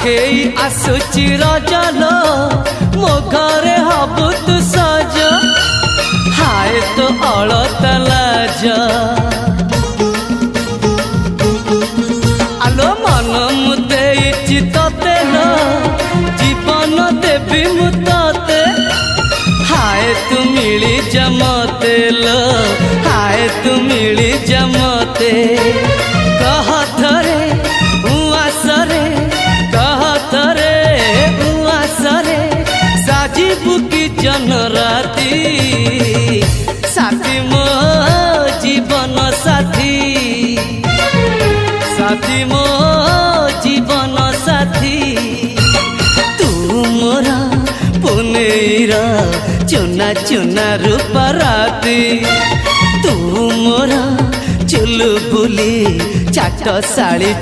आखेई आसुची रजल मो घरे हबु तू सज हाय तो अलता लाज आलो मन मुदे चितते लो जीवन देवी मुते हाय तू मिली जमते लो हाय तू मिली जमते कहथरे उआसरे कहथरे उआसरे साजिबु की जन राती साथी मो जीवन साथी साथी मो जीवन साथी तू मोरा पुनेरा चुना चुना रूप राती तू मोरा चुलु बुली चाट साड़ी।